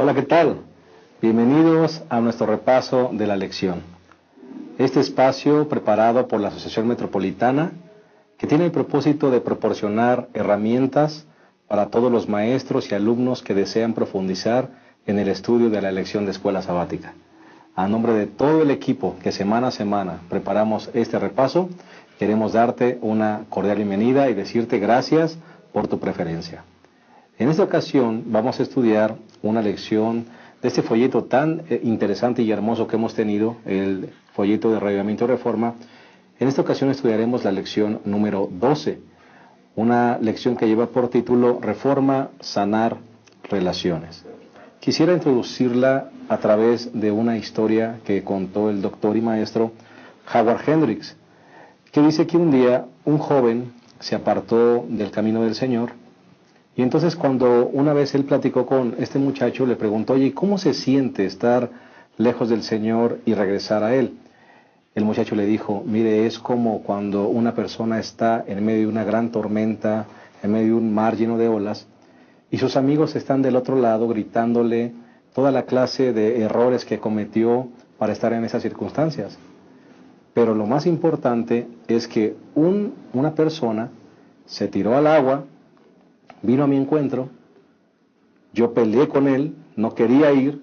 Hola, ¿qué tal? Bienvenidos a nuestro repaso de la lección. Este espacio preparado por la Asociación Metropolitana, que tiene el propósito de proporcionar herramientas para todos los maestros y alumnos que desean profundizar en el estudio de la lección de escuela sabática. A nombre de todo el equipo que semana a semana preparamos este repaso, queremos darte una cordial bienvenida y decirte gracias por tu preferencia. En esta ocasión vamos a estudiar una lección de este folleto tan interesante y hermoso que hemos tenido, el folleto de Reavivamiento y Reforma. En esta ocasión estudiaremos la lección número 12, una lección que lleva por título Reforma, Sanar, Relaciones. Quisiera introducirla a través de una historia que contó el doctor y maestro Howard Hendricks, que dice que un día un joven se apartó del camino del Señor. Y entonces cuando una vez él platicó con este muchacho, le preguntó, oye, ¿cómo se siente estar lejos del Señor y regresar a Él? El muchacho le dijo, mire, es como cuando una persona está en medio de una gran tormenta, en medio de un mar lleno de olas, y sus amigos están del otro lado gritándole toda la clase de errores que cometió para estar en esas circunstancias. Pero lo más importante es que una persona se tiró al agua, vino a mi encuentro, yo peleé con él, no quería ir,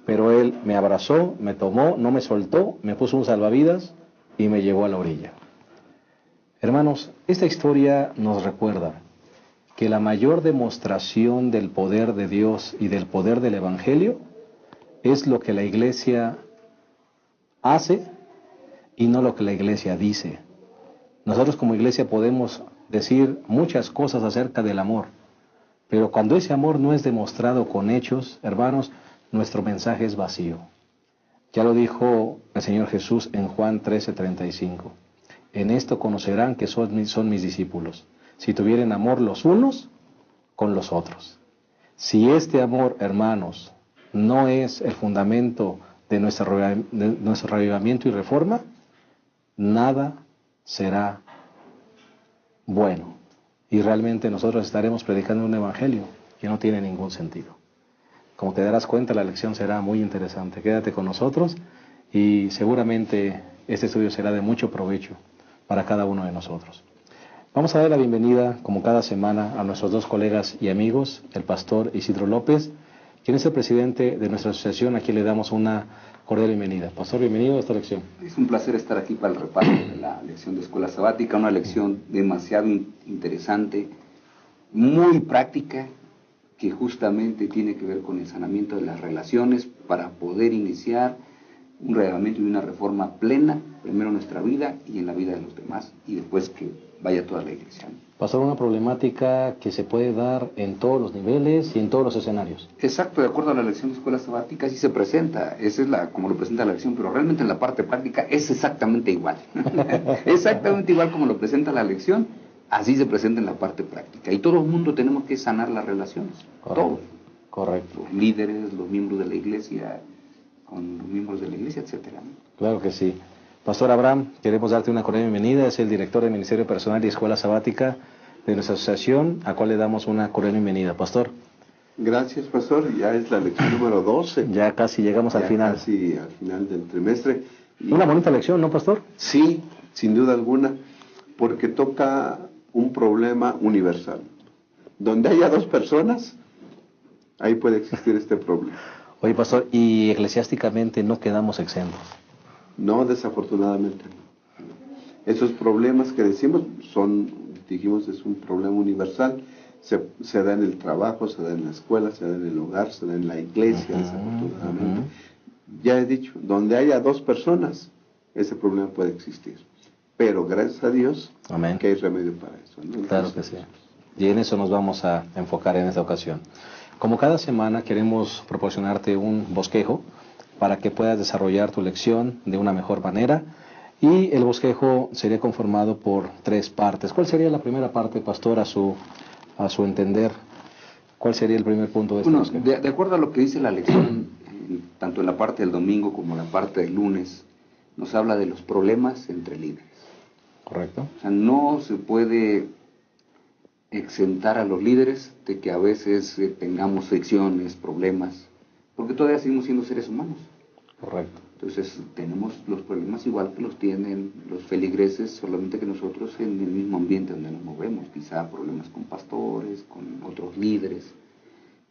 pero él me abrazó, me tomó, no me soltó, me puso un salvavidas y me llevó a la orilla. Hermanos, esta historia nos recuerda que la mayor demostración del poder de Dios y del poder del Evangelio es lo que la iglesia hace y no lo que la iglesia dice. Nosotros como iglesia podemos decir muchas cosas acerca del amor, pero cuando ese amor no es demostrado con hechos, hermanos, nuestro mensaje es vacío. Ya lo dijo el Señor Jesús en Juan 13:35. En esto conocerán que son mis discípulos, si tuvieren amor los unos con los otros. Si este amor, hermanos, no es el fundamento de nuestro reavivamiento y reforma, nada será bueno. Y realmente nosotros estaremos predicando un evangelio que no tiene ningún sentido. Como te darás cuenta, la lección será muy interesante. Quédate con nosotros y seguramente este estudio será de mucho provecho para cada uno de nosotros. Vamos a dar la bienvenida, como cada semana, a nuestros dos colegas y amigos, el pastor Isidro López, quien es el presidente de nuestra asociación, a quien le damos una cordial bienvenida. Pastor, bienvenido a esta lección. Es un placer estar aquí para el repaso de la lección de escuela sabática, una lección demasiado interesante, muy práctica, que justamente tiene que ver con el sanamiento de las relaciones para poder iniciar un reavivamiento y una reforma plena, primero en nuestra vida y en la vida de los demás, y después que vaya toda la iglesia. Pastor, una problemática que se puede dar en todos los niveles y en todos los escenarios. Exacto, de acuerdo a la lección de escuela sabática, así se presenta, esa es como lo presenta la lección, pero realmente en la parte práctica es exactamente igual. Exactamente igual como lo presenta la lección, así se presenta en la parte práctica. Y todo el mundo tenemos que sanar las relaciones, todos. Correcto. Los líderes, los miembros de la iglesia, con los miembros de la iglesia, etcétera. Claro que sí. Pastor Abraham, queremos darte una cordial bienvenida, es el director del Ministerio Personal y Escuela Sabática de nuestra asociación, a cual le damos una cordial bienvenida. Pastor. Gracias, pastor. Ya es la lección número 12. Ya casi llegamos al final. Casi al final del trimestre. Una bonita lección, ¿no, pastor? Sí, sin duda alguna, porque toca un problema universal. Donde haya dos personas, ahí puede existir este problema. Oye, pastor, y eclesiásticamente no quedamos exentos. No, desafortunadamente no. Esos problemas que decimos dijimos, es un problema universal. Se da en el trabajo, se da en la escuela, se da en el hogar, se da en la iglesia, desafortunadamente. Ya he dicho, donde haya dos personas, ese problema puede existir. Pero gracias a Dios, amén, que hay remedio para eso, ¿no? Claro que sí. Y en eso nos vamos a enfocar en esta ocasión. Como cada semana queremos proporcionarte un bosquejo para que puedas desarrollar tu lección de una mejor manera. Y el bosquejo sería conformado por 3 partes. ¿Cuál sería la primera parte, pastor, a su entender? ¿Cuál sería el primer punto de este bosquejo? De acuerdo a lo que dice la lección, tanto en la parte del domingo como en la parte del lunes, nos habla de los problemas entre líderes. Correcto. O sea, no se puede exentar a los líderes de que a veces tengamos fricciones, problemas, porque todavía seguimos siendo seres humanos. Correcto. Entonces tenemos los problemas igual que los tienen los feligreses, solamente que nosotros en el mismo ambiente donde nos movemos, quizá problemas con pastores, con otros líderes.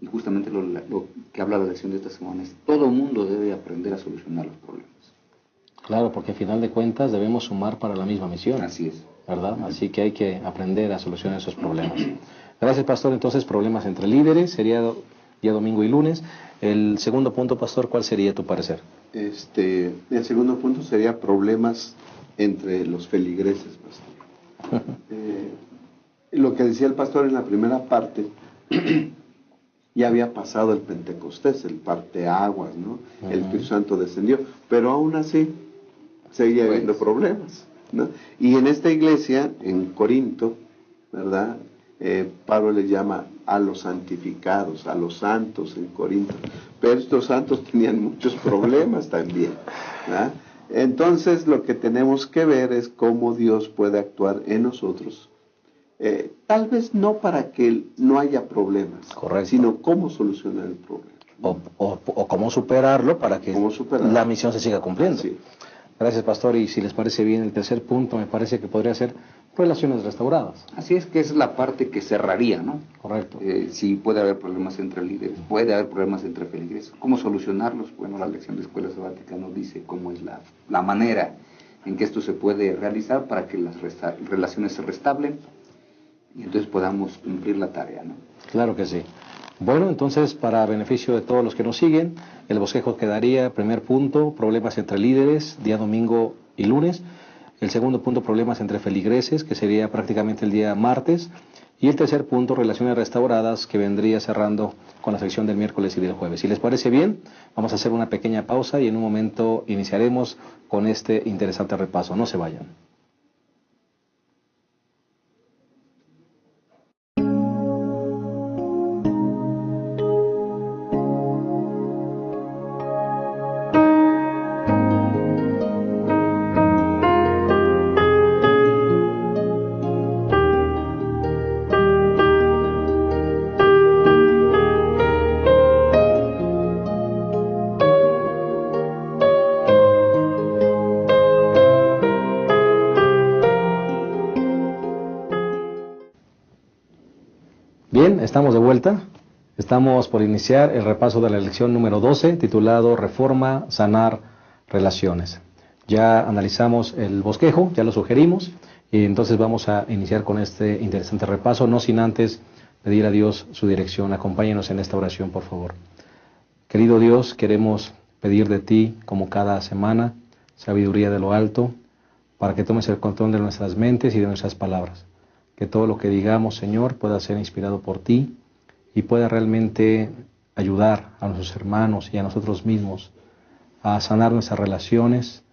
Y justamente lo que habla la lección de esta semana es: todo mundo debe aprender a solucionar los problemas. Claro, porque al final de cuentas debemos sumar para la misma misión. Así es. ¿Verdad? Así que hay que aprender a solucionar esos problemas. Gracias, pastor. Entonces, problemas entre líderes, sería día domingo y lunes. El segundo punto, pastor, ¿cuál sería tu parecer? El segundo punto sería problemas entre los feligreses, pastor. Lo que decía el pastor en la primera parte, ya había pasado el Pentecostés, el parteaguas, ¿no? El Espíritu Santo descendió, pero aún así seguía habiendo problemas, ¿no? Y en esta iglesia, en Corinto, ¿verdad? Pablo le llama a los santificados, a los santos en Corinto, pero estos santos tenían muchos problemas también, ¿verdad? Entonces lo que tenemos que ver es cómo Dios puede actuar en nosotros, tal vez no para que no haya problemas, correcto, sino cómo solucionar el problema, ¿no? o cómo superarlo para que la misión se siga cumpliendo. Sí. Gracias, pastor. Y si les parece bien, el tercer punto me parece que podría ser relaciones restauradas. Así es, que es la parte que cerraría, ¿no? Correcto. Si puede haber problemas entre líderes, puede haber problemas entre feligreses. ¿Cómo solucionarlos? Bueno, la lección de escuela sabática nos dice cómo es la manera en que esto se puede realizar para que las relaciones se restablen y entonces podamos cumplir la tarea, ¿no? Claro que sí. Bueno, entonces, para beneficio de todos los que nos siguen, el bosquejo quedaría: primer punto, problemas entre líderes, día domingo y lunes. El segundo punto, problemas entre feligreses, que sería prácticamente el día martes. Y el tercer punto, relaciones restauradas, que vendría cerrando con la sección del miércoles y del jueves. Si les parece bien, vamos a hacer una pequeña pausa y en un momento iniciaremos con este interesante repaso. No se vayan. Bien, estamos de vuelta. Estamos por iniciar el repaso de la lección número 12, titulado Reforma, Sanar, Relaciones. Ya analizamos el bosquejo, ya lo sugerimos, y entonces vamos a iniciar con este interesante repaso, no sin antes pedir a Dios su dirección. Acompáñenos en esta oración, por favor. Querido Dios, queremos pedir de ti, como cada semana, sabiduría de lo alto, para que tomes el control de nuestras mentes y de nuestras palabras. Que todo lo que digamos, Señor, pueda ser inspirado por ti y pueda realmente ayudar a nuestros hermanos y a nosotros mismos a sanar nuestras relaciones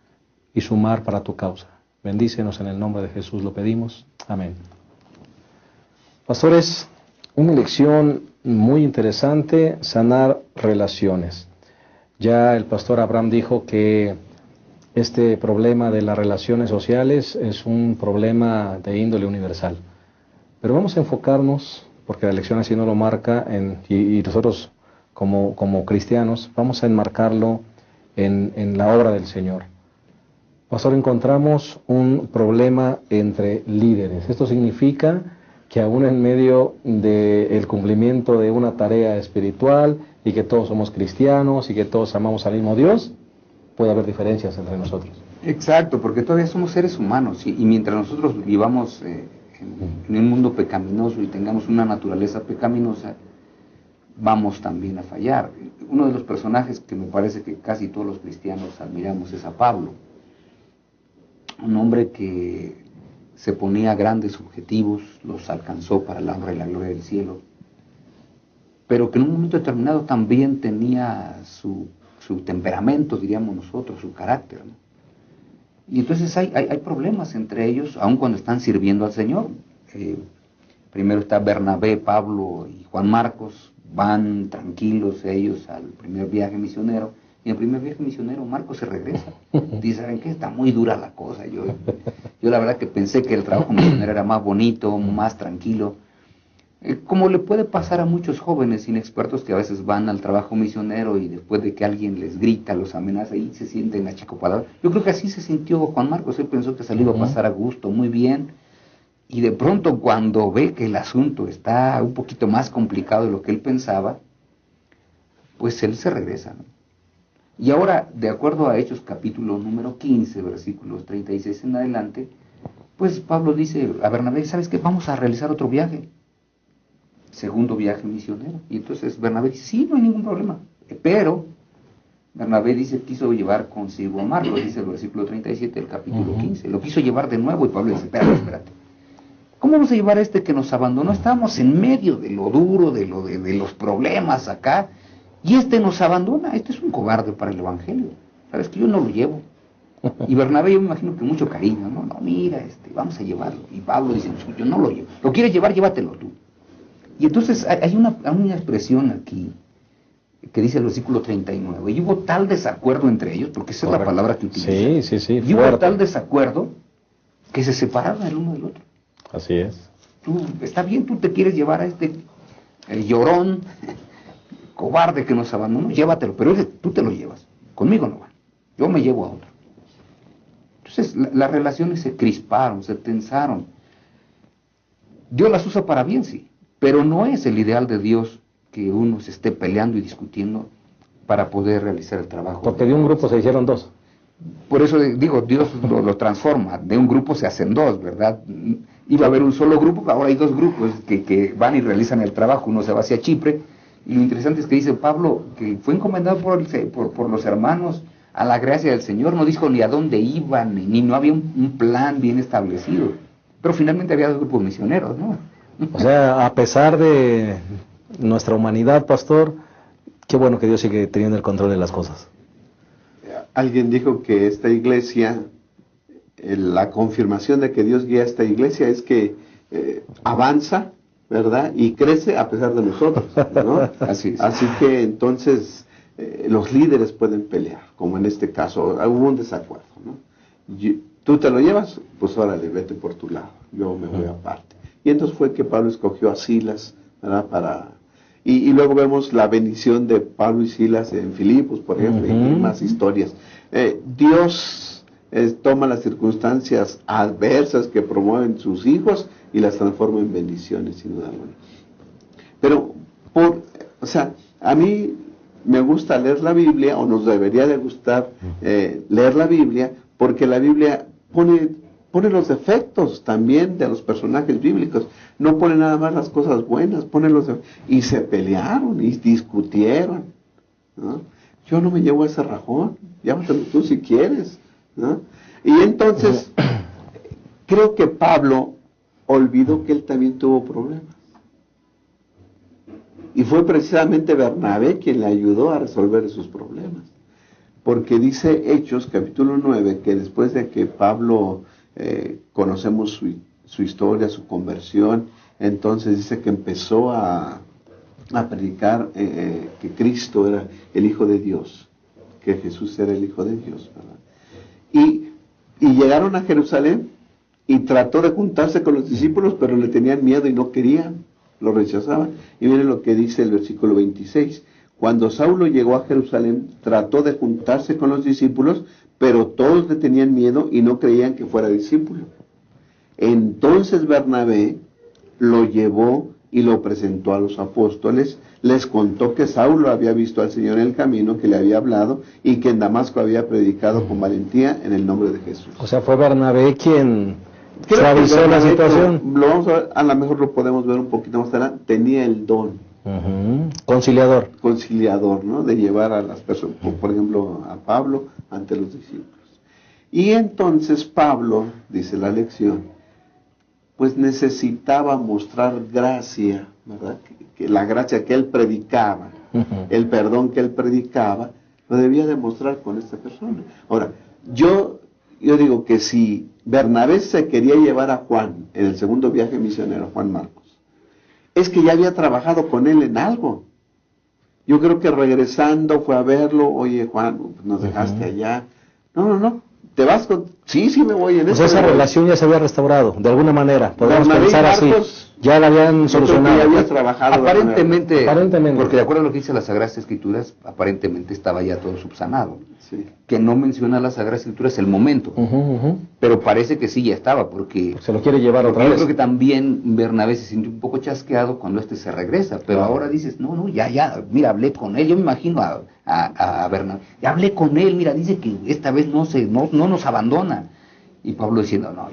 y sumar para tu causa. Bendícenos en el nombre de Jesús, lo pedimos. Amén. Pastores, una lección muy interesante: sanar relaciones. Ya el pastor Abraham dijo que este problema de las relaciones sociales es un problema de índole universal. Pero vamos a enfocarnos, porque la lección así nos lo marca, y nosotros como cristianos vamos a enmarcarlo en la obra del Señor. Pastor, encontramos un problema entre líderes. Esto significa que aún en medio del cumplimiento de una tarea espiritual y que todos somos cristianos y que todos amamos al mismo Dios, puede haber diferencias entre nosotros. Exacto, porque todavía somos seres humanos y mientras nosotros vivamos en un mundo pecaminoso y tengamos una naturaleza pecaminosa, vamos también a fallar. Uno de los personajes que me parece que casi todos los cristianos admiramos es a Pablo, un hombre que se ponía grandes objetivos, los alcanzó para la honra y la gloria del cielo, pero que en un momento determinado también tenía su temperamento, diríamos nosotros, su carácter, ¿no? Y entonces hay problemas entre ellos, aun cuando están sirviendo al Señor. Primero está Bernabé, Pablo y Juan Marcos, van tranquilos ellos al primer viaje misionero, y en el primer viaje misionero Marcos se regresa. Dice: ¿saben qué? Está muy dura la cosa. Yo la verdad que pensé que el trabajo misionero era más bonito, más tranquilo, Como le puede pasar a muchos jóvenes inexpertos que a veces van al trabajo misionero y después de que alguien les grita, los amenaza y se sienten achicopalados. Yo creo que así se sintió Juan Marcos. Él pensó que se le iba a pasar a gusto, muy bien, y de pronto cuando ve que el asunto está un poquito más complicado de lo que él pensaba, pues él se regresa, ¿no? Y ahora, de acuerdo a Hechos capítulo número 15, versículos 36 en adelante, pues Pablo dice a Bernabé, ¿sabes qué? Vamos a realizar otro viaje. Segundo viaje misionero. Y entonces Bernabé dice, sí, no hay ningún problema. Pero Bernabé dice, quiso llevar consigo a Marcos, dice el versículo 37 del capítulo 15. Lo quiso llevar de nuevo y Pablo dice, espérate. ¿Cómo vamos a llevar a este que nos abandonó? Estábamos en medio de lo duro, de los problemas acá, y este nos abandona. Este es un cobarde para el evangelio. ¿Sabes que yo no lo llevo? Y Bernabé, yo me imagino que mucho cariño, no, mira, vamos a llevarlo. Y Pablo dice, yo no lo llevo. ¿Lo quieres llevar? Llévatelo tú. Y entonces hay una expresión aquí que dice el versículo 39, y hubo tal desacuerdo entre ellos, porque esa es la palabra que utiliza. Sí, y hubo tal desacuerdo que se separaron el uno del otro. Así es. Está bien, tú te quieres llevar a el llorón, cobarde que nos abandonó, llévatelo, pero tú te lo llevas, conmigo no va, yo me llevo a otro. Entonces las relaciones se crisparon, se tensaron. Dios las usa para bien, sí, pero no es el ideal de Dios que uno se esté peleando y discutiendo para poder realizar el trabajo. Porque de un grupo se hicieron dos. Por eso digo, Dios lo transforma, de un grupo se hacen dos, ¿verdad? Iba a haber un solo grupo, ahora hay dos grupos que van y realizan el trabajo, uno se va hacia Chipre, y lo interesante es que dice Pablo, que fue encomendado por los hermanos a la gracia del Señor, no dijo ni a dónde iban, ni no había un plan bien establecido, pero finalmente había dos grupos misioneros, ¿no? O sea, a pesar de nuestra humanidad, pastor, qué bueno que Dios sigue teniendo el control de las cosas. Alguien dijo que esta iglesia, la confirmación de que Dios guía a esta iglesia es que avanza, ¿verdad? Y crece a pesar de nosotros, ¿no? Así es. Así que entonces los líderes pueden pelear, como en este caso, hubo un desacuerdo, ¿no? Tú te lo llevas, pues órale, vete por tu lado, yo me voy aparte. Y entonces fue que Pablo escogió a Silas, ¿verdad? Y luego vemos la bendición de Pablo y Silas en Filipos, por ejemplo, y más historias. Dios toma las circunstancias adversas que promueven sus hijos y las transforma en bendiciones, sin duda alguna. Pero, a mí me gusta leer la Biblia, o nos debería de gustar leer la Biblia, porque la Biblia pone los defectos también de los personajes bíblicos, no pone nada más las cosas buenas, y se pelearon y discutieron, ¿no? Yo no me llevo a ese rajón, llámatelo tú si quieres, ¿no? Y entonces creo que Pablo olvidó que él también tuvo problemas, y fue precisamente Bernabé quien le ayudó a resolver esos problemas, porque dice Hechos capítulo 9 que después de que Pablo conocemos su historia, su conversión, entonces dice que empezó a predicar que Cristo era el Hijo de Dios, que Jesús era el Hijo de Dios, ¿verdad? Y llegaron a Jerusalén y trató de juntarse con los discípulos, pero le tenían miedo y no querían, lo rechazaban. Y miren lo que dice el versículo 26. Cuando Saulo llegó a Jerusalén, trató de juntarse con los discípulos, pero todos le tenían miedo y no creían que fuera discípulo. Entonces Bernabé lo llevó y lo presentó a los apóstoles, les contó que Saulo había visto al Señor en el camino, que le había hablado, y que en Damasco había predicado con valentía en el nombre de Jesús. O sea, fue Bernabé quien suavizó la situación. A lo mejor lo podemos ver un poquito más adelante, tenía el don. Conciliador, ¿no? De llevar a las personas, por ejemplo, a Pablo ante los discípulos. Y entonces Pablo, dice la lección, pues necesitaba mostrar gracia, ¿verdad? Que la gracia que él predicaba, el perdón que él predicaba, lo debía demostrar con esta persona. Ahora, yo digo que si Bernabé se quería llevar a Juan en el segundo viaje misionero, Juan Marcos, es que ya había trabajado con él en algo. Yo creo que regresando fue a verlo, oye Juan, nos dejaste allá. No, ¿te vas con...? Sí, me voy en Pues eso. esa relación ya se había restaurado, de alguna manera, podemos Bernabé y pensar así. Marcos, Ya la habían yo creo que solucionado. ya había trabajado. Aparentemente, Aparentemente. porque de acuerdo a lo que dice las Sagradas Escrituras, aparentemente estaba ya todo subsanado. Sí. Que no menciona las Sagradas Escrituras el momento, pero parece que sí ya estaba, porque Se lo quiere llevar otra yo vez. creo que también Bernabé se sintió un poco chasqueado cuando se regresa, pero Claro. ahora dices, no, ya, mira, hablé con él, yo me imagino a Bernabé, ya hablé con él, mira, dice que esta vez no nos abandona. Y Pablo diciendo, no,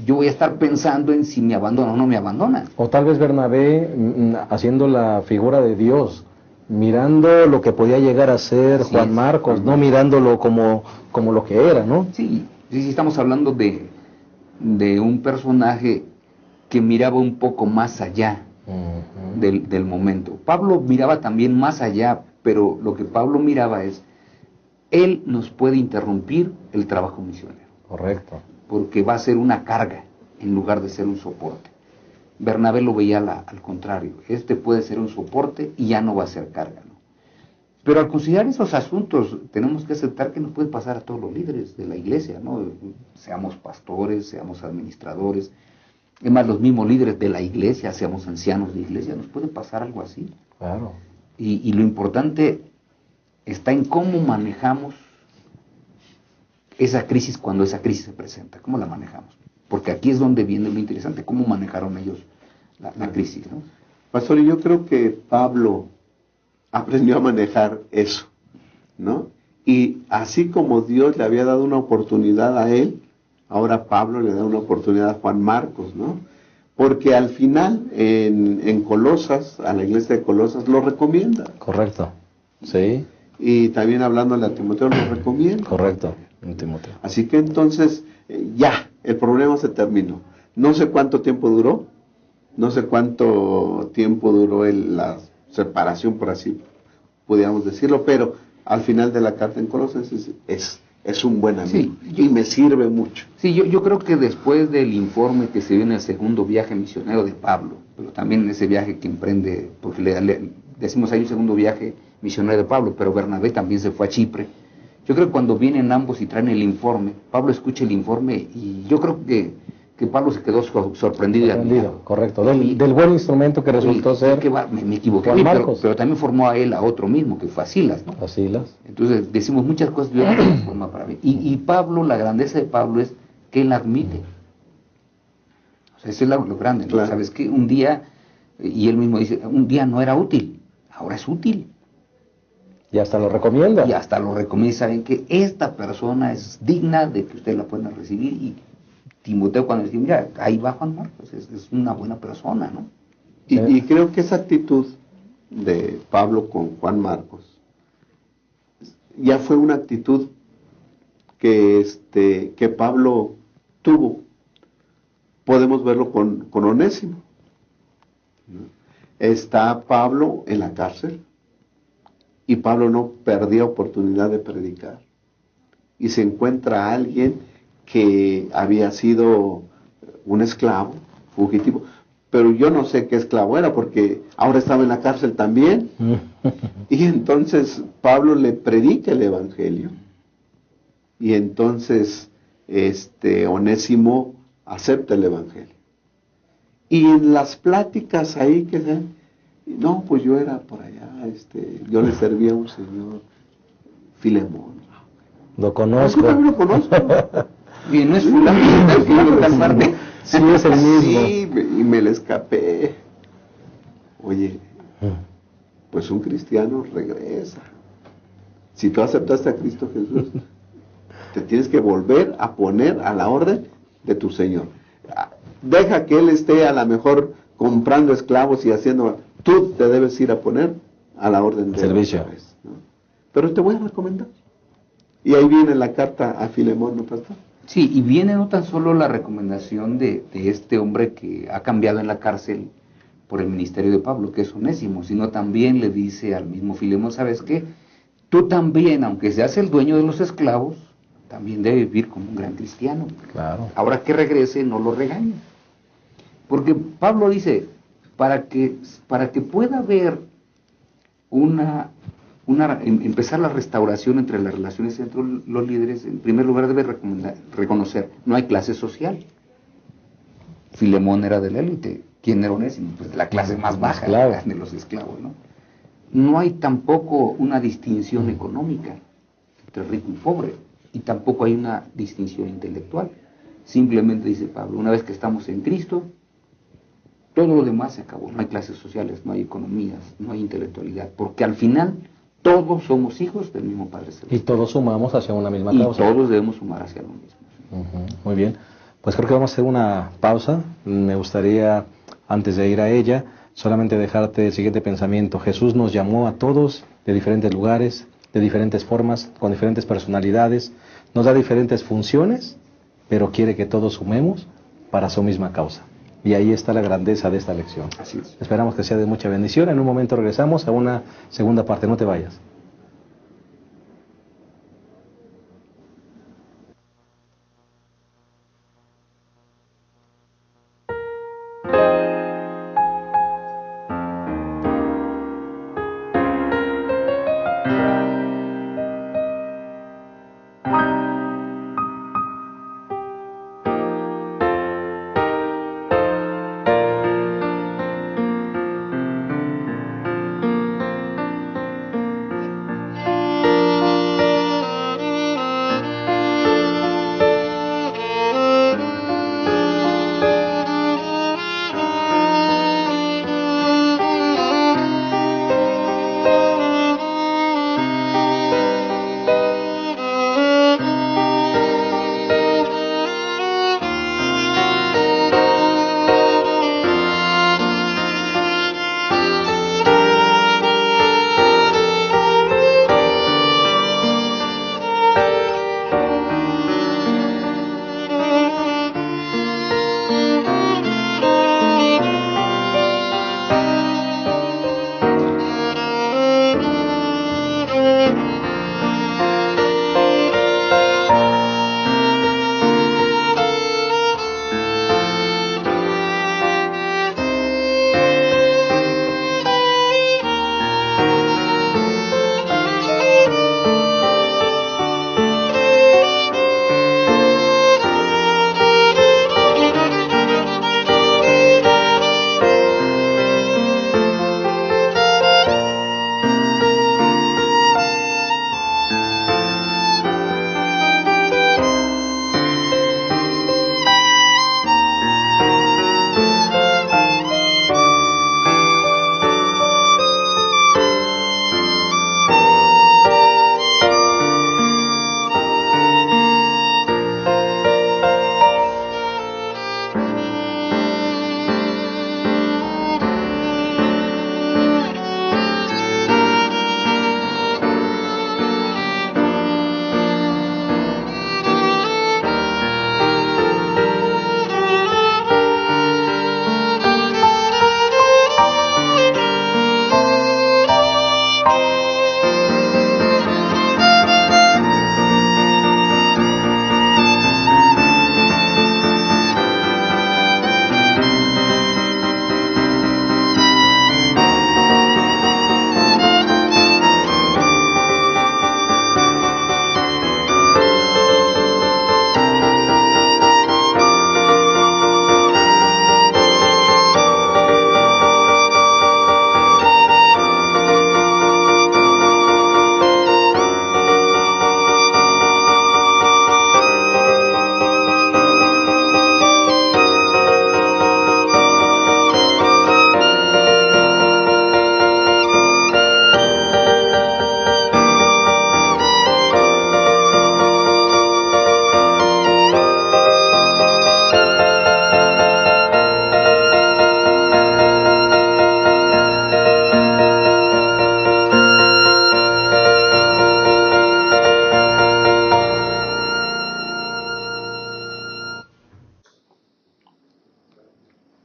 yo voy a estar pensando en si me abandona o no me abandona. O tal vez Bernabé haciendo la figura de Dios, mirando lo que podía llegar a ser Así Juan es. Marcos, no mirándolo como lo que era, ¿no? Sí, estamos hablando de un personaje que miraba un poco más allá del momento. Pablo miraba también más allá, pero lo que Pablo miraba es, él nos puede interrumpir el trabajo misionero, Correcto. porque va a ser una carga en lugar de ser un soporte. Bernabé lo veía al contrario, este puede ser un soporte y ya no va a ser carga, ¿no? Pero al considerar esos asuntos, tenemos que aceptar que nos puede pasar a todos los líderes de la iglesia, ¿no? Seamos pastores, seamos administradores, es más, los mismos líderes de la iglesia, seamos ancianos de iglesia, nos puede pasar algo así. Claro. Y lo importante está en cómo manejamos esa crisis cuando esa crisis se presenta, cómo la manejamos. Porque aquí es donde viene lo interesante, cómo manejaron ellos la crisis, ¿no? Pastor, y yo creo que Pablo aprendió a manejar eso, ¿no? Y así como Dios le había dado una oportunidad a él, ahora Pablo le da una oportunidad a Juan Marcos, ¿no? Porque al final, en Colosas, a la iglesia de Colosas, lo recomienda. Correcto. Sí, Y también hablándole a Timoteo, lo recomienda. correcto, en Timoteo. Así que entonces, ya, el problema se terminó. No sé cuánto tiempo duró, la separación, por así pudiéramos decirlo, pero al final de la carta en Colosas es un buen amigo, Sí, y me sirve mucho. Sí, yo creo que después del informe que se dio en el segundo viaje misionero de Pablo, pero también en ese viaje que emprende, porque le decimos ahí un segundo viaje misionero de Pablo, pero Bernabé también se fue a Chipre. Yo creo que cuando vienen ambos y traen el informe, Pablo escucha el informe y yo creo que Pablo se quedó sorprendido y admirado. Correcto, del buen instrumento que resultó Oye, ser. ¿qué me equivoqué, Juan Marcos. pero también formó a él a otro mismo, que fue a Silas, ¿no? A Silas. Entonces decimos muchas cosas de una forma para mí. Y Pablo, la grandeza de Pablo es que él admite. O sea, eso es lo grande, ¿no? Claro. ¿Sabes qué? Un día, y él mismo dice, un día no era útil, ahora es útil. Y hasta lo recomienda. Y hasta lo recomienda, saben que esta persona es digna de que ustedes la puedan recibir. Y Timoteo cuando decimos, ya, ahí va Juan Marcos, es una buena persona, ¿no? Y creo que esa actitud de Pablo con Juan Marcos ya fue una actitud que Pablo tuvo. Podemos verlo con Onésimo, ¿no? Está Pablo en la cárcel y Pablo no perdía oportunidad de predicar, y se encuentra a alguien que había sido un esclavo fugitivo, pero yo no sé qué esclavo era, porque ahora estaba en la cárcel también. Y entonces Pablo le predica el evangelio, y entonces Onésimo acepta el evangelio. Y en las pláticas ahí que se, no, pues yo era por allá, yo le servía a un señor Filemón. Lo conozco. Yo también lo conozco. Y no es fulano, tal parte. Sí, es el mismo. Sí, y me le escapé. Oye, pues un cristiano regresa. Si tú aceptaste a Cristo Jesús, te tienes que volver a poner a la orden de tu Señor. Deja que Él esté a lo mejor comprando esclavos y haciendo... Tú te debes ir a poner a la orden de servicio. Él, ¿no? Pero te voy a recomendar. Y ahí viene la carta a Filemón, ¿no, pastor? Sí, y viene no tan solo la recomendación de este hombre que ha cambiado en la cárcel por el ministerio de Pablo, que es Onésimo, sino también le dice al mismo Filemón, ¿sabes qué? Tú también, aunque seas el dueño de los esclavos, también debes vivir como un gran cristiano. Claro. Ahora que regrese, no lo regañes. Porque Pablo dice, para que pueda haber una empezar la restauración entre las relaciones entre los líderes. En primer lugar debe reconocer, no hay clase social. Filemón era de la élite. ¿Quién era Onésimo? Pues de la clase más baja, de los esclavos, ¿no? No hay tampoco una distinción económica entre rico y pobre, y tampoco hay una distinción intelectual. Simplemente dice Pablo, una vez que estamos en Cristo, todo lo demás se acabó. No hay clases sociales, no hay economías, no hay intelectualidad, porque al final todos somos hijos del mismo Padre Celestial. Y todos sumamos hacia una misma causa. Y todos debemos sumar hacia lo mismo. Muy bien. Pues creo que vamos a hacer una pausa. Me gustaría, antes de ir a ella, solamente dejarte el siguiente pensamiento. Jesús nos llamó a todos de diferentes lugares, de diferentes formas, con diferentes personalidades. Nos da diferentes funciones, pero quiere que todos sumemos para su misma causa. Y ahí está la grandeza de esta lección. Así es. Esperamos que sea de mucha bendición. En un momento regresamos a una segunda parte. No te vayas.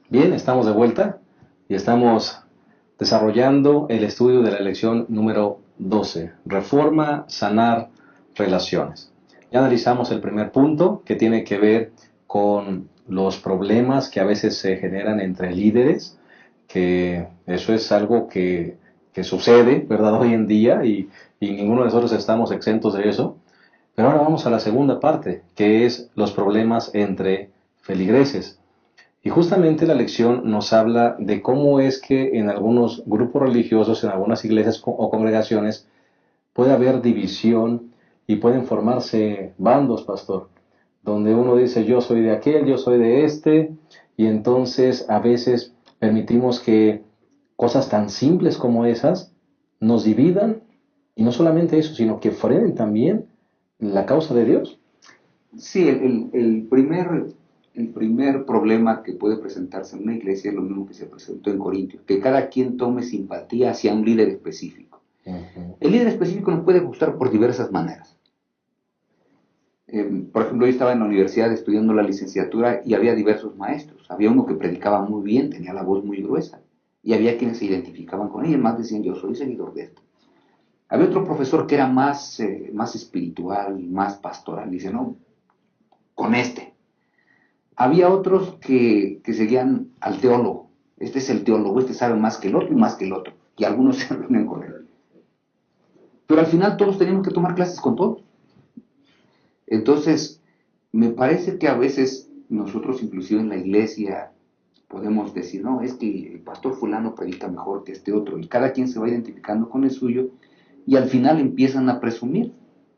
Bien, estamos de vuelta y estamos desarrollando el estudio de la lección número 12, Reforma, Sanar, Relaciones. Ya analizamos el primer punto, que tiene que ver con los problemas que a veces se generan entre líderes, que eso es algo que que sucede, ¿verdad?, hoy en día, y ninguno de nosotros estamos exentos de eso. Pero ahora vamos a la segunda parte, que es los problemas entre feligreses. Y justamente la lección nos habla de cómo es que en algunos grupos religiosos, en algunas iglesias o congregaciones, puede haber división y pueden formarse bandos, pastor, donde uno dice yo soy de aquel, yo soy de este, y entonces a veces permitimos que cosas tan simples como esas nos dividan, y no solamente eso, sino que frenen también la causa de Dios. Sí, el primer problema que puede presentarse en una iglesia es lo mismo que se presentó en Corintios, que cada quien tome simpatía hacia un líder específico. El líder específico nos puede gustar por diversas maneras. Por ejemplo, yo estaba en la universidad estudiando la licenciatura y había diversos maestros. Había uno que predicaba muy bien, tenía la voz muy gruesa, y había quienes se identificaban con él y más decían, yo soy seguidor de esto. Había otro profesor que era más espiritual, más pastoral, dice, no, con este. Había otros que seguían al teólogo. Este es el teólogo, este sabe más que el otro y más que el otro. Y algunos se reúnen con él. Pero al final todos teníamos que tomar clases con todos. Entonces, me parece que a veces nosotros, inclusive en la iglesia, podemos decir, no, es que el pastor fulano predica mejor que este otro. Y cada quien se va identificando con el suyo. Y al final empiezan a presumir.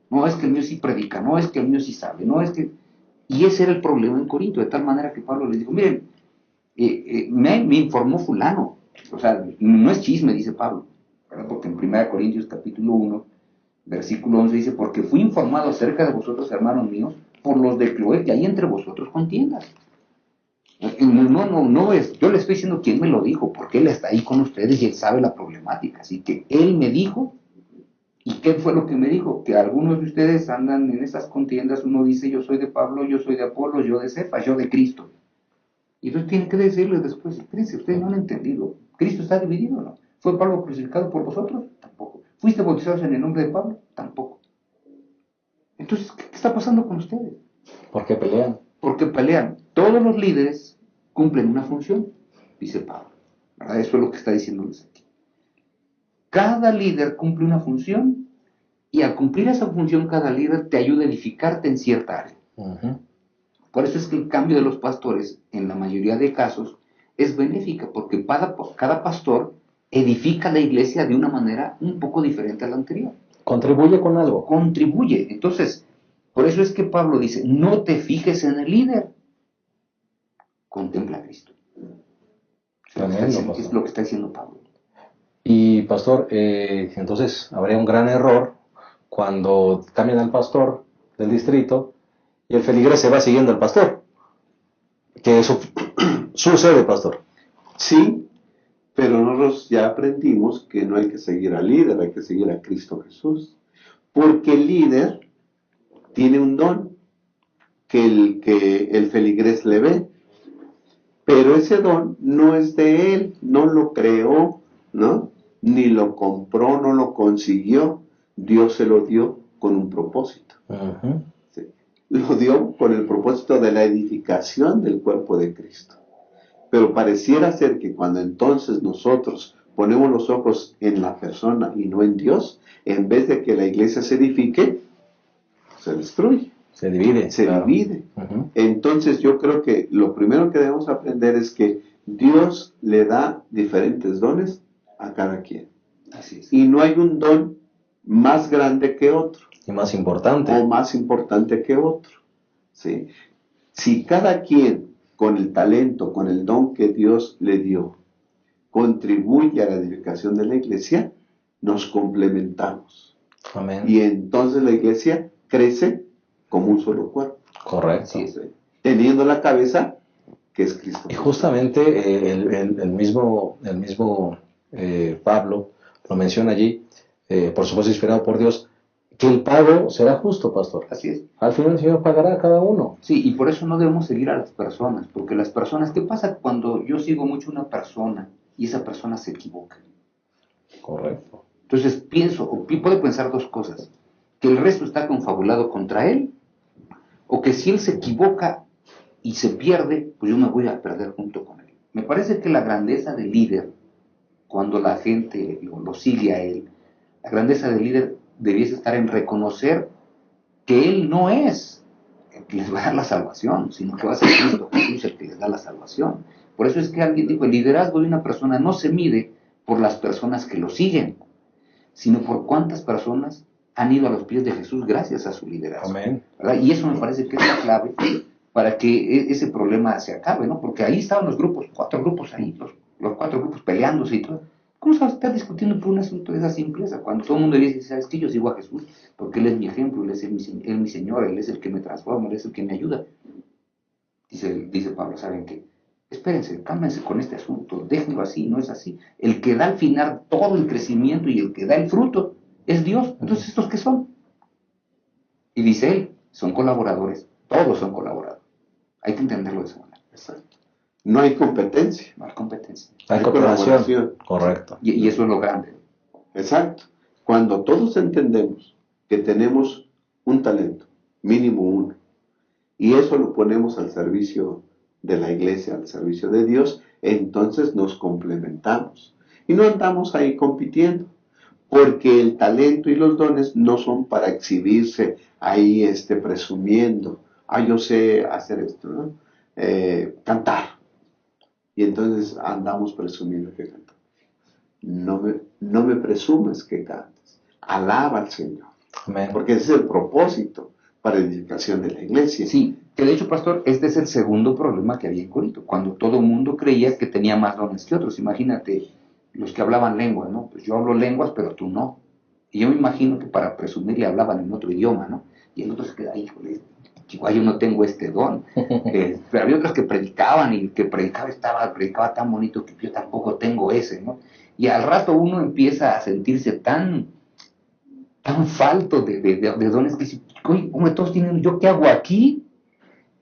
No, es que el mío sí predica, no, es que el mío sí sabe, no, es que... Y ese era el problema en Corinto, de tal manera que Pablo les dijo, miren, me informó fulano, o sea, no es chisme, dice Pablo, ¿verdad? Porque en 1 Corintios capítulo 1, versículo 11 dice, porque fui informado acerca de vosotros, hermanos míos, por los de Cloé, que hay entre vosotros contiendas. No es, yo le estoy diciendo quién me lo dijo, porque él está ahí con ustedes y él sabe la problemática, así que él me dijo. ¿Y qué fue lo que me dijo? Que algunos de ustedes andan en esas contiendas, uno dice yo soy de Pablo, yo soy de Apolo, yo de Cefas, yo de Cristo. Y entonces tiene que decirles después, espérense, ustedes no han entendido, ¿Cristo está dividido o no? ¿Fue Pablo crucificado por vosotros? Tampoco. ¿Fuiste bautizados en el nombre de Pablo? Tampoco. Entonces, ¿qué está pasando con ustedes? ¿Por qué pelean? Porque pelean. Todos los líderes cumplen una función, dice Pablo. ¿Verdad? Eso es lo que está diciéndoles aquí. Cada líder cumple una función y al cumplir esa función cada líder te ayuda a edificarte en cierta área. Por eso es que el cambio de los pastores, en la mayoría de casos, es benéfica, porque cada pastor edifica la iglesia de una manera un poco diferente a la anterior. Contribuye con algo. Contribuye. Entonces, por eso es que Pablo dice, no te fijes en el líder, contempla a Cristo. Es lo que está diciendo Pablo. Y pastor, entonces habría un gran error cuando cambian al pastor del distrito y el feligrés se va siguiendo al pastor. Que eso sucede, pastor. Sí, pero nosotros ya aprendimos que no hay que seguir al líder, hay que seguir a Cristo Jesús. Porque el líder tiene un don que el feligrés le ve. Pero ese don no es de él, no lo creó, ¿no? Ni lo compró, no lo consiguió. Dios se lo dio con un propósito. Sí. Lo dio con el propósito de la edificación del cuerpo de Cristo. Pero pareciera ser que cuando entonces nosotros ponemos los ojos en la persona y no en Dios, en vez de que la iglesia se edifique, se destruye. Se divide. Se divide. Entonces yo creo que lo primero que debemos aprender es que Dios le da diferentes dones a cada quien. Así es. Y no hay un don más grande que otro. Y más importante. O más importante que otro. ¿Sí? Si cada quien con el talento, con el don que Dios le dio, contribuye a la edificación de la iglesia, nos complementamos. Amén. Y entonces la iglesia crece como un solo cuerpo. Correcto. Sí, teniendo la cabeza que es Cristo. Y justamente el mismo Pablo lo menciona allí, por supuesto inspirado por Dios, que el pago será justo, pastor. Así es. Al final el Señor pagará a cada uno. Sí, y por eso no debemos seguir a las personas, porque las personas, ¿qué pasa cuando yo sigo mucho a una persona y esa persona se equivoca? Correcto. Entonces pienso, o puedo pensar dos cosas, que el resto está confabulado contra él, o que si él se equivoca y se pierde, pues yo me voy a perder junto con él. Me parece que la grandeza del líder cuando la gente lo sigue a él. La grandeza del líder debiese estar en reconocer que él no es el que les va a dar la salvación, sino que va a ser Cristo Jesús el que les da la salvación. Por eso es que alguien dijo, el liderazgo de una persona no se mide por las personas que lo siguen, sino por cuántas personas han ido a los pies de Jesús gracias a su liderazgo. Amén. ¿Verdad? Y eso me parece que es la clave para que ese problema se acabe, ¿no? Porque ahí estaban los grupos, 4 grupos ahí, los 4 grupos peleándose y todo. ¿Cómo se va a estar discutiendo por un asunto de esa simpleza? Cuando todo el mundo dice, ¿sabes qué? Yo sigo a Jesús, porque Él es mi ejemplo, Él es mi Señor, Él es el que me transforma, Él es el que me ayuda. Dice Pablo, ¿saben qué? Espérense, cálmense con este asunto, déjenlo así, no es así. El que da al final todo el crecimiento y el que da el fruto es Dios. Entonces, ¿estos qué son? Y dice él, son colaboradores, todos son colaboradores. Hay que entenderlo de esa manera. Exacto. No hay competencia. No hay competencia. Hay colaboración. cooperación. Correcto. Y eso es lo grande. Exacto. Cuando todos entendemos que tenemos un talento, mínimo uno, y eso lo ponemos al servicio de la iglesia, al servicio de Dios, entonces nos complementamos. Y no andamos ahí compitiendo, porque el talento y los dones no son para exhibirse ahí presumiendo. Yo sé hacer esto, ¿no? Cantar. Y entonces andamos presumiendo que cantamos. No me presumes que cantes. Alaba al Señor. Amén. Porque ese es el propósito para edificación de la iglesia. Sí, que de hecho, pastor, este es el segundo problema que había en Corinto, cuando todo el mundo creía que tenía más dones que otros. Imagínate, los que hablaban lenguas, ¿no? Pues yo hablo lenguas, pero tú no. Y yo me imagino que para presumir le hablaban en otro idioma, ¿no? Y el otro se queda, híjole, igual yo no tengo este don. Pero había otros que predicaban, y el que predicaba tan bonito que yo tampoco tengo ese, ¿no? Y al rato uno empieza a sentirse tan falto de dones que dice, oye, hombre, todos tienen, ¿yo qué hago aquí?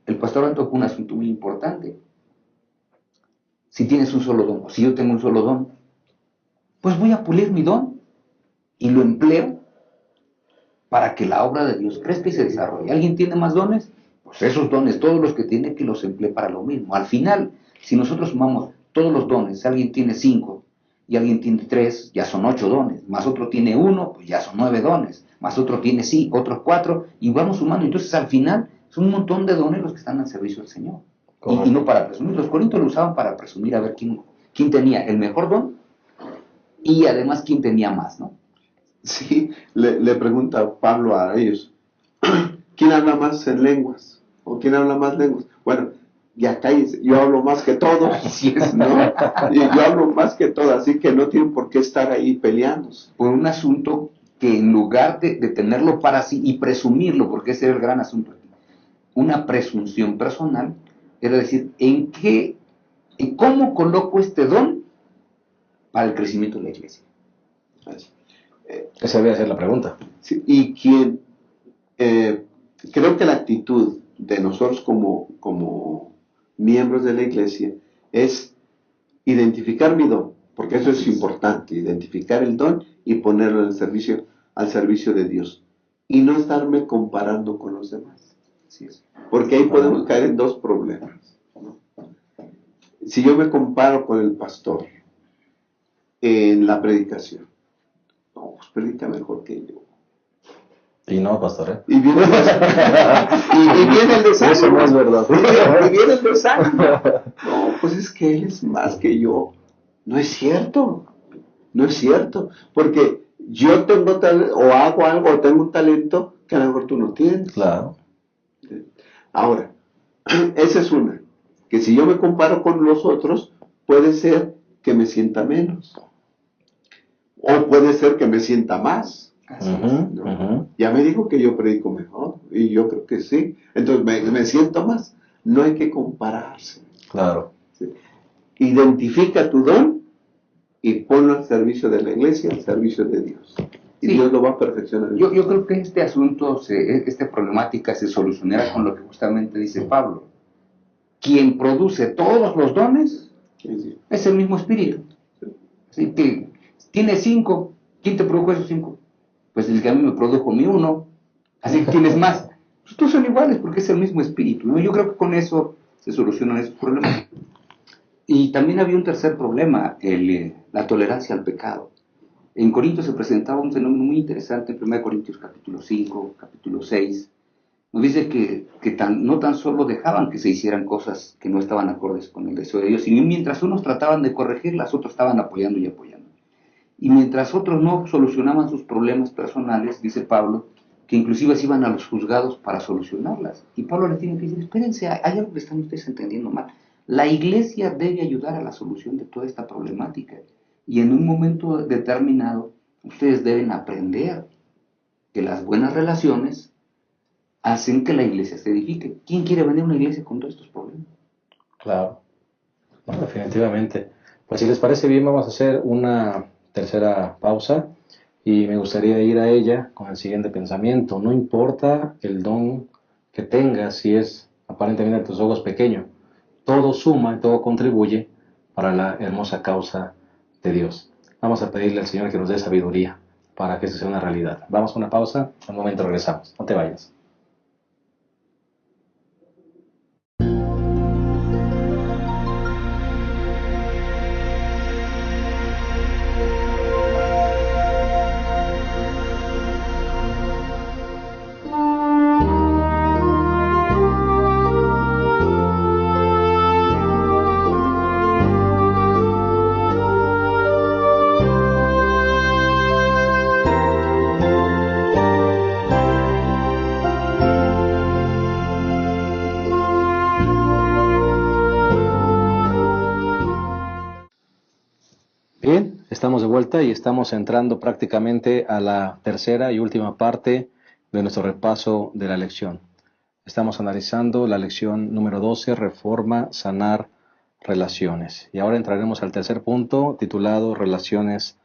El pastor tocó un asunto muy importante. Si tienes un solo don, o si yo tengo un solo don, pues voy a pulir mi don y lo empleo para que la obra de Dios crezca y se desarrolle. ¿Alguien tiene más dones? Pues esos dones, todos los que tiene, que los emplee para lo mismo. Al final, si nosotros sumamos todos los dones, alguien tiene 5 y alguien tiene 3, ya son 8 dones, más otro tiene 1, pues ya son 9 dones, más otro tiene otros 4, y vamos sumando. Entonces al final son un montón de dones los que están al servicio del Señor. Y no para presumir. Los corintios lo usaban para presumir a ver quién tenía el mejor don y además quién tenía más, ¿no? Sí, le pregunta Pablo a ellos, ¿quién habla más en lenguas? ¿O quién habla más lenguas? Bueno, ya cállense, yo hablo más que todos, Así es. ¿no? Yo hablo más que todos, así que no tienen por qué estar ahí peleándose. Por un asunto que en lugar de tenerlo para sí y presumirlo, porque ese era el gran asunto aquí, una presunción personal, era decir, ¿en cómo coloco este don para el crecimiento de la iglesia? Esa debe ser la pregunta. Sí, y creo que la actitud de nosotros como miembros de la iglesia es identificar mi don, porque eso es importante, identificar el don y ponerlo al servicio de Dios, y no estarme comparando con los demás. Así es. Porque ahí podemos caer en 2 problemas. Si yo me comparo con el pastor en la predicación, no, pues predica mejor que yo. Y no, pastor, ¿eh? Y viene el desánimo. Eso no es verdad. Y viene el desánimo. No, pues es que él es más que yo. No es cierto. No es cierto. Porque yo tengo talento, o hago algo, o tengo un talento que a lo mejor tú no tienes. Claro. Ahora, esa es una. Que si yo me comparo con los otros, puede ser que me sienta menos. O puede ser que me sienta más. ¿No? Ya me dijo que yo predico mejor, y yo creo que sí. Entonces me siento más. No hay que compararse. Claro. ¿Sí? Identifica tu don y ponlo al servicio de la iglesia, al servicio de Dios. Y Sí. Dios lo va a perfeccionar. Yo creo que este asunto, esta problemática se solucionará con lo que justamente dice Pablo. Quien produce todos los dones Sí. es el mismo espíritu. Así que tiene 5. ¿Quién te produjo esos 5? Pues el que a mí me produjo mi 1. Así que tienes más. Pues todos son iguales porque es el mismo espíritu, ¿no? Yo creo que con eso se solucionan esos problemas. Y también había un tercer problema, la tolerancia al pecado. En Corintios se presentaba un fenómeno muy interesante, en 1 Corintios capítulo 5, capítulo 6, nos dice que no tan solo dejaban que se hicieran cosas que no estaban acordes con el deseo de Dios, sino mientras unos trataban de corregirlas, otros estaban apoyando y apoyando. Y mientras otros no solucionaban sus problemas personales, dice Pablo, que inclusive se iban a los juzgados para solucionarlas. Y Pablo les tiene que decir, espérense, hay algo que están ustedes entendiendo mal. La iglesia debe ayudar a la solución de toda esta problemática. Y en un momento determinado, ustedes deben aprender que las buenas relaciones hacen que la iglesia se edifique. ¿Quién quiere venir a una iglesia con todos estos problemas? Claro, no, definitivamente. Pues si les parece bien, vamos a hacer una tercera pausa y me gustaría ir a ella con el siguiente pensamiento. No importa el don que tengas, si es aparentemente a tus ojos pequeño, todo suma y todo contribuye para la hermosa causa de Dios. Vamos a pedirle al Señor que nos dé sabiduría para que eso sea una realidad. Vamos a una pausa, en un momento regresamos. No te vayas. Bien, estamos de vuelta y estamos entrando prácticamente a la tercera y última parte de nuestro repaso de la lección. Estamos analizando la lección número 12, Reforma, Sanar, Relaciones. Y ahora entraremos al tercer punto, titulado Relaciones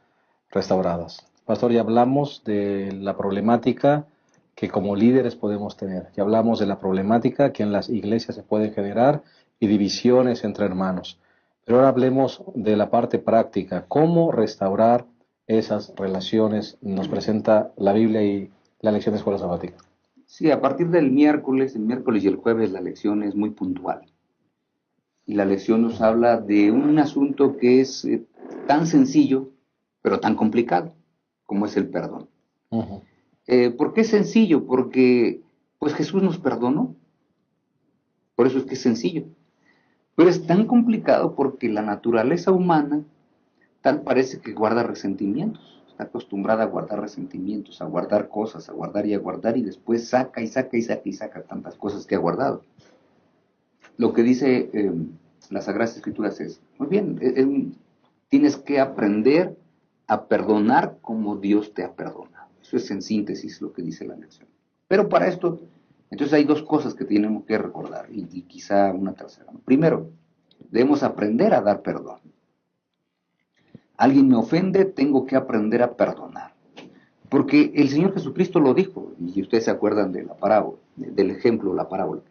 Restauradas. Pastor, ya hablamos de la problemática que como líderes podemos tener. Ya hablamos de la problemática que en las iglesias se pueden generar y divisiones entre hermanos. Pero ahora hablemos de la parte práctica, cómo restaurar esas relaciones. Nos presenta la Biblia y la lección de escuela sabática. Sí, a partir del miércoles, el miércoles y el jueves la lección es muy puntual. Y la lección nos habla de un asunto que es tan sencillo, pero tan complicado, como es el perdón. ¿Por qué es sencillo? Porque pues Jesús nos perdonó. Por eso es que es sencillo. Pero es tan complicado porque la naturaleza humana tal parece que guarda resentimientos. Está acostumbrada a guardar resentimientos, a guardar cosas, a guardar y después saca y saca y saca y saca tantas cosas que ha guardado. Lo que dice las Sagradas Escrituras es, muy bien, tienes que aprender a perdonar como Dios te ha perdonado. Eso es en síntesis lo que dice la lección. Pero para esto, entonces hay dos cosas que tenemos que recordar y quizá una tercera. Primero, debemos aprender a dar perdón. Alguien me ofende, tengo que aprender a perdonar. Porque el Señor Jesucristo lo dijo, y ustedes se acuerdan de la parábola, del ejemplo, la parábola.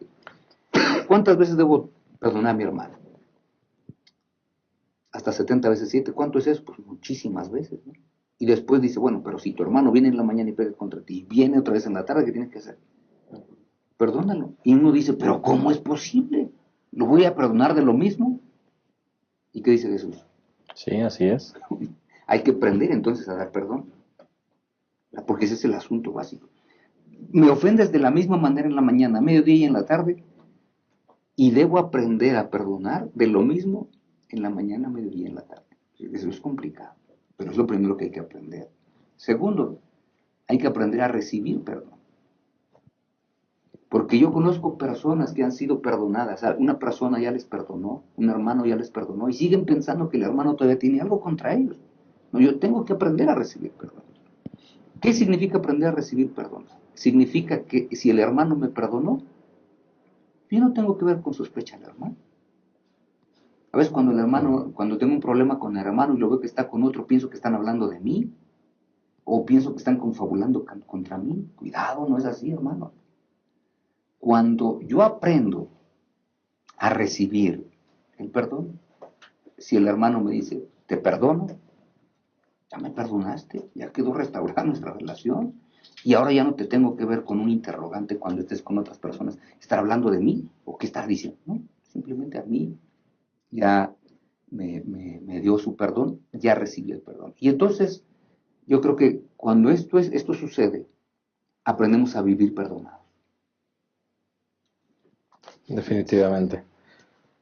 ¿Cuántas veces debo perdonar a mi hermano? Hasta 70 veces 7. ¿Cuánto es eso? Pues muchísimas veces, ¿no? Y después dice, bueno, pero si tu hermano viene en la mañana y pega contra ti, y viene otra vez en la tarde, ¿qué tienes que hacer? Perdónalo. Y uno dice, pero ¿cómo es posible? ¿Lo voy a perdonar de lo mismo? ¿Y qué dice Jesús? Sí, así es. Hay que aprender entonces a dar perdón. Porque ese es el asunto básico. Me ofendes de la misma manera en la mañana, a mediodía y en la tarde, y debo aprender a perdonar de lo mismo en la mañana, a mediodía y en la tarde. Eso es complicado, pero es lo primero que hay que aprender. Segundo, hay que aprender a recibir perdón. Porque yo conozco personas que han sido perdonadas. Una persona ya les perdonó, un hermano ya les perdonó, y siguen pensando que el hermano todavía tiene algo contra ellos. No, yo tengo que aprender a recibir perdón. ¿Qué significa aprender a recibir perdón? Significa que si el hermano me perdonó, yo no tengo que ver con sospecha al hermano. A veces cuando tengo un problema con el hermano y lo veo que está con otro, pienso que están hablando de mí, o pienso que están confabulando contra mí. Cuidado, no es así, hermano. Cuando yo aprendo a recibir el perdón, si el hermano me dice, te perdono, ya me perdonaste, ya quedó restaurada nuestra relación, y ahora ya no te tengo que ver con un interrogante cuando estés con otras personas, estar hablando de mí, o qué estar diciendo, no, simplemente a mí ya me dio su perdón, ya recibí el perdón. Y entonces, yo creo que cuando esto sucede, aprendemos a vivir perdonados. Definitivamente.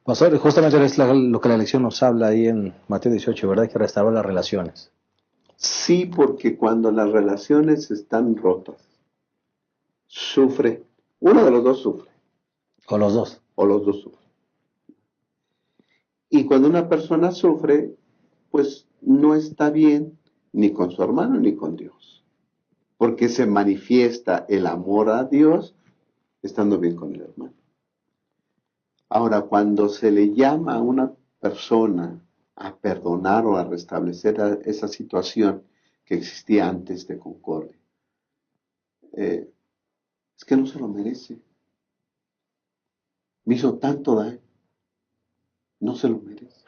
Pastor, justamente es lo que la lección nos habla ahí en Mateo 18, ¿verdad? Que restaurar las relaciones. Sí, porque cuando las relaciones están rotas, sufre, uno de los dos sufre, O los dos. o los dos sufren. Y cuando una persona sufre, pues no está bien ni con su hermano ni con Dios, porque se manifiesta el amor a Dios estando bien con el hermano. Ahora, cuando se le llama a una persona a perdonar o a restablecer esa situación que existía antes de concordia, es que no se lo merece. Me hizo tanto daño, no se lo merece.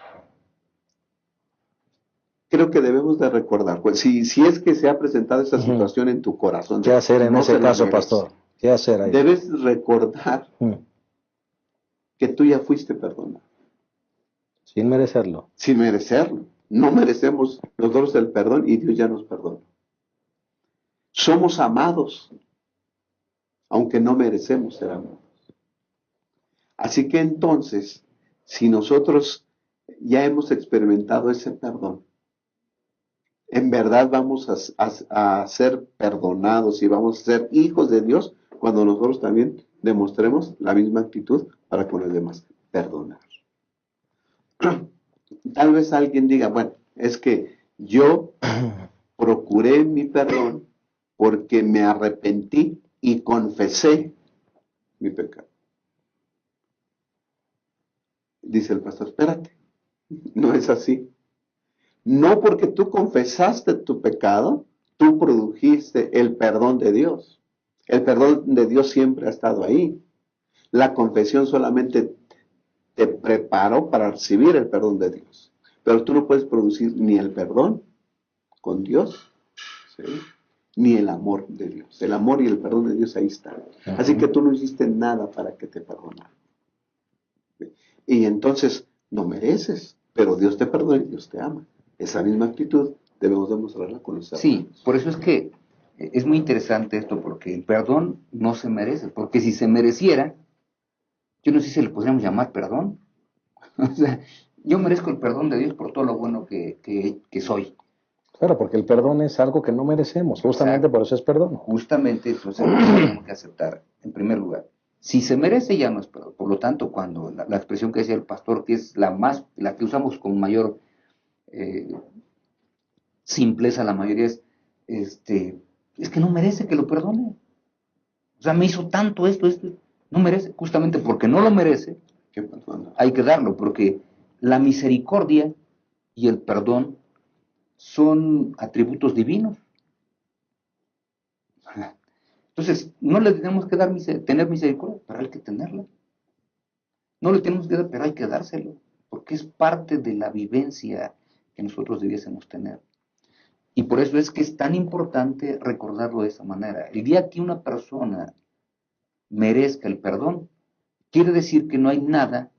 Creo que debemos de recordar, pues, si es que se ha presentado esa situación en tu corazón, ¿Qué hacer en no ese se lo caso, merece. pastor? ¿Qué hacer ahí? Debes recordar que tú ya fuiste perdonado. Sin merecerlo. Sin merecerlo. No merecemos nosotros el perdón y Dios ya nos perdona. Somos amados, aunque no merecemos ser amados. Así que entonces, si nosotros ya hemos experimentado ese perdón, en verdad vamos a ser perdonados y vamos a ser hijos de Dios cuando nosotros también demostremos la misma actitud para con los demás, perdonar. Tal vez alguien diga, bueno, es que yo procuré mi perdón porque me arrepentí y confesé mi pecado. Dice el pastor, espérate, no es así. No porque tú confesaste tu pecado, tú produjiste el perdón de Dios. El perdón de Dios siempre ha estado ahí. La confesión solamente te preparó para recibir el perdón de Dios. Pero tú no puedes producir ni el perdón con Dios, ¿sí?, ni el amor de Dios. El amor y el perdón de Dios ahí están. Así que tú no hiciste nada para que te perdonara. Y entonces no mereces, pero Dios te perdona y Dios te ama. Esa misma actitud debemos demostrarla con los hermanos. Sí, por eso es que es muy interesante esto, porque el perdón no se merece, porque si se mereciera, yo no sé si le podríamos llamar perdón. O sea, yo merezco el perdón de Dios por todo lo bueno que soy. Claro, porque el perdón es algo que no merecemos. Justamente Exacto. por eso es perdón. Justamente, entonces tenemos que aceptar, en primer lugar. Si se merece, ya no es perdón. Por lo tanto, cuando la expresión que decía el pastor, que es la que usamos con mayor simpleza, la mayoría es que no merece que lo perdone. O sea, me hizo tanto esto, no merece. Justamente porque no lo merece, hay que darlo, porque la misericordia y el perdón son atributos divinos. Entonces, no le tenemos que tener misericordia, pero hay que tenerla. No le tenemos que dar, pero hay que dárselo, porque es parte de la vivencia que nosotros debiésemos tener. Y por eso es que es tan importante recordarlo de esa manera. El día que una persona merezca el perdón, quiere decir que no hay nada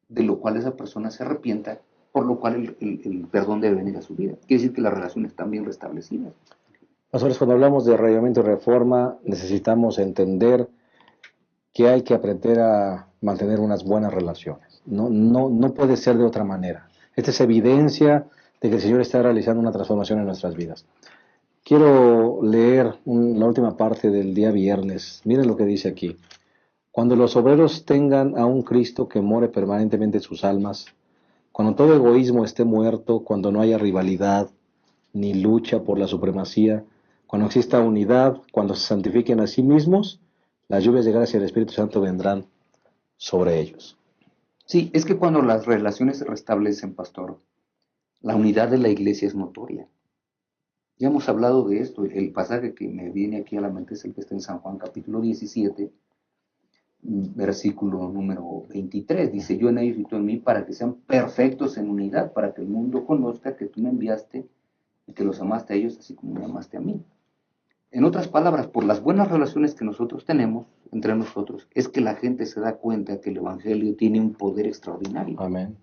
de lo cual esa persona se arrepienta, por lo cual el perdón debe venir a su vida. Quiere decir que las relaciones están bien restablecidas. Nosotros cuando hablamos de arraigamiento y reforma, necesitamos entender que hay que aprender a mantener unas buenas relaciones. No puede ser de otra manera. Esta es evidencia de que el Señor está realizando una transformación en nuestras vidas. Quiero leer la última parte del día viernes. Miren lo que dice aquí. Cuando los obreros tengan a un Cristo que more permanentemente en sus almas, cuando todo egoísmo esté muerto, cuando no haya rivalidad ni lucha por la supremacía, cuando exista unidad, cuando se santifiquen a sí mismos, las lluvias de gracia del Espíritu Santo vendrán sobre ellos. Sí, es que cuando las relaciones se restablecen, pastor, la unidad de la iglesia es notoria. Ya hemos hablado de esto. El pasaje que me viene aquí a la mente es el que está en San Juan capítulo 17, versículo número 23. Dice, yo en ellos y tú en mí, para que sean perfectos en unidad, para que el mundo conozca que tú me enviaste y que los amaste a ellos así como me amaste a mí. En otras palabras, por las buenas relaciones que nosotros tenemos entre nosotros, es que la gente se da cuenta que el Evangelio tiene un poder extraordinario. Amén.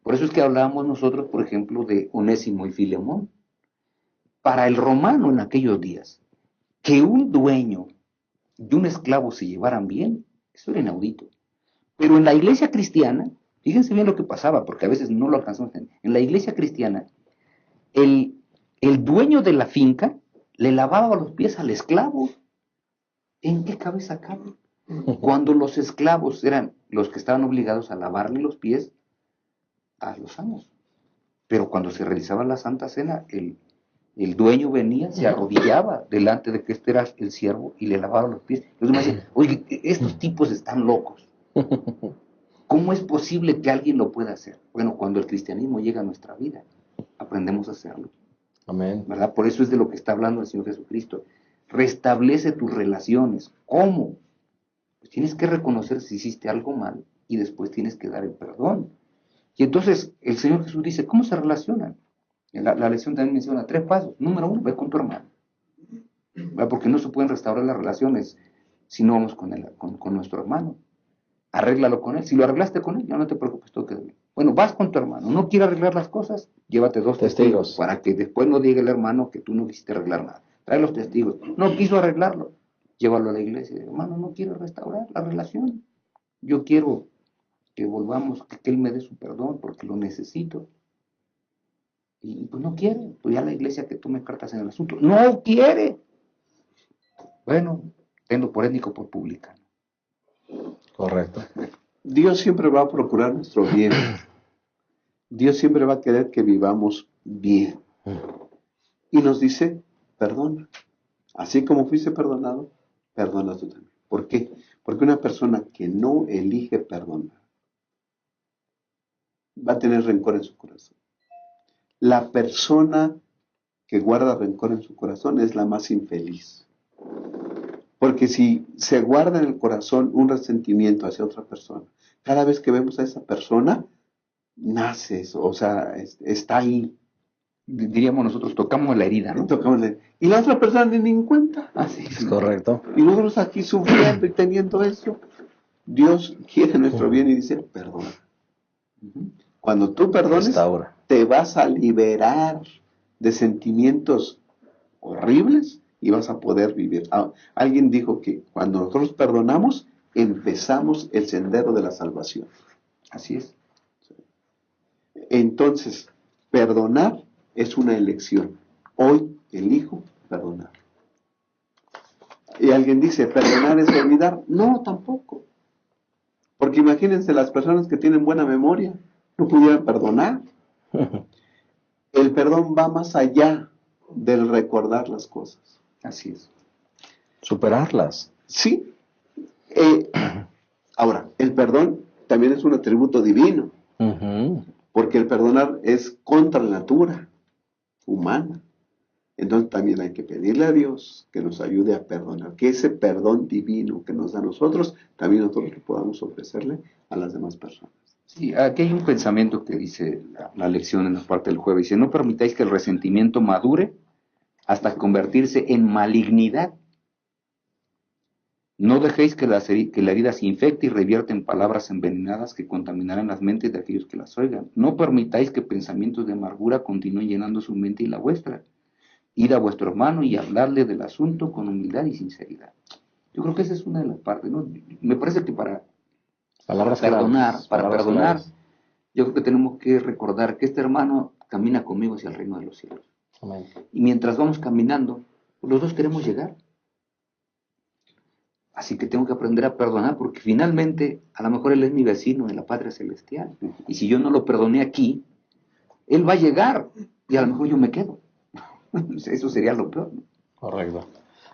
Por eso es que hablábamos nosotros, por ejemplo, de Onésimo y Filemón. Para el romano en aquellos días, que un dueño y un esclavo se llevaran bien, eso era inaudito. Pero en la iglesia cristiana, fíjense bien lo que pasaba, porque a veces no lo alcanzamos a entender. En la iglesia cristiana, el, el dueño de la finca le lavaba los pies al esclavo. ¿En qué cabeza cabe? Cuando los esclavos eran los que estaban obligados a lavarle los pies a los amos. Pero cuando se realizaba la Santa Cena, el dueño venía, se arrodillaba delante de que este era el siervo y le lavaba los pies. Los demás decían, oye, estos tipos están locos. ¿Cómo es posible que alguien lo pueda hacer? Bueno, cuando el cristianismo llega a nuestra vida, aprendemos a hacerlo. Amén. ¿Verdad? Por eso es de lo que está hablando el Señor Jesucristo. Restablece tus relaciones. ¿Cómo? Pues tienes que reconocer si hiciste algo mal y después tienes que dar el perdón. Y entonces el Señor Jesús dice, ¿cómo se relacionan? La lección también menciona 3 pasos. Número 1, ve con tu hermano. ¿Verdad? Porque no se pueden restaurar las relaciones si no vamos con nuestro hermano. Arréglalo con él. Si lo arreglaste con él, ya no te preocupes, todo queda bien. Bueno, vas con tu hermano. ¿No quiere arreglar las cosas? Llévate 2 testigos para que después no diga el hermano que tú no quisiste arreglar nada. Trae los testigos. No quiso arreglarlo. Llévalo a la iglesia. Hermano, no quiero restaurar la relación. Yo quiero que volvamos, que él me dé su perdón porque lo necesito. Y pues no quiere. Pues ya la iglesia que tome cartas en el asunto. No quiere. Bueno, tenlo por étnico, por publicano. Correcto. Dios siempre va a procurar nuestro bien. Dios siempre va a querer que vivamos bien. Y nos dice, perdona. Así como fuiste perdonado, perdona tú también. ¿Por qué? Porque una persona que no elige perdonar va a tener rencor en su corazón. La persona que guarda rencor en su corazón es la más infeliz. Porque si se guarda en el corazón un resentimiento hacia otra persona, cada vez que vemos a esa persona, nace eso, o sea, está ahí. Diríamos nosotros, tocamos la herida, ¿no? Y la otra persona ni en cuenta. Así Es correcto. Y nosotros aquí sufriendo y teniendo eso, Dios quiere nuestro bien y dice, perdona. Cuando tú perdones, Restaura. te vas a liberar de sentimientos horribles y vas a poder vivir. Alguien dijo que cuando nosotros perdonamos, empezamos el sendero de la salvación. Así es. Entonces, perdonar es una elección. Hoy elijo perdonar. Y alguien dice, ¿perdonar es olvidar? No, tampoco. Porque imagínense las personas que tienen buena memoria, no pudieran perdonar. El perdón va más allá del recordar las cosas. Así es. Superarlas. Sí. Ahora, el perdón también es un atributo divino, porque el perdonar es contra la natura humana. Entonces también hay que pedirle a Dios que nos ayude a perdonar, que ese perdón divino que nos da a nosotros, también nosotros lo podamos ofrecerle a las demás personas. Sí, aquí hay un pensamiento que dice la lección en la parte del jueves. Dice, no permitáis que el resentimiento madure hasta convertirse en malignidad. No dejéis que la herida se infecte y revierta en palabras envenenadas que contaminarán las mentes de aquellos que las oigan. No permitáis que pensamientos de amargura continúen llenando su mente y la vuestra. Ir a vuestro hermano y hablarle del asunto con humildad y sinceridad. Yo creo que esa es una de las partes, ¿no? Me parece que para perdonar, yo creo que tenemos que recordar que este hermano camina conmigo hacia el reino de los cielos. Amén. Y mientras vamos caminando, los dos queremos llegar. Así que tengo que aprender a perdonar porque finalmente a lo mejor él es mi vecino en la patria celestial. Y si yo no lo perdoné aquí, él va a llegar y a lo mejor yo me quedo. Eso sería lo peor, ¿no? Correcto.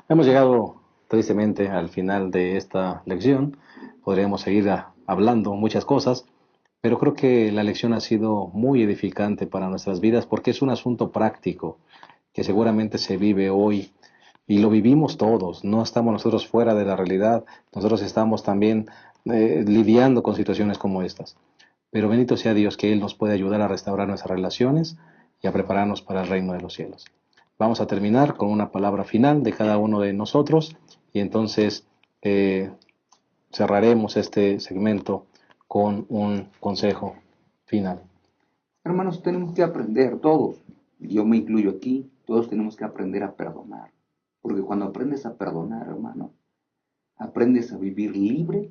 Hemos llegado tristemente al final de esta lección. Podríamos seguir hablando muchas cosas, pero creo que la lección ha sido muy edificante para nuestras vidas porque es un asunto práctico que seguramente se vive hoy y lo vivimos todos. No estamos nosotros fuera de la realidad, nosotros estamos también lidiando con situaciones como estas. Pero bendito sea Dios que Él nos puede ayudar a restaurar nuestras relaciones y a prepararnos para el reino de los cielos. Vamos a terminar con una palabra final de cada uno de nosotros y entonces cerraremos este segmento con un consejo final. Hermanos, tenemos que aprender todos, yo me incluyo aquí, todos tenemos que aprender a perdonar. Porque cuando aprendes a perdonar, hermano, aprendes a vivir libre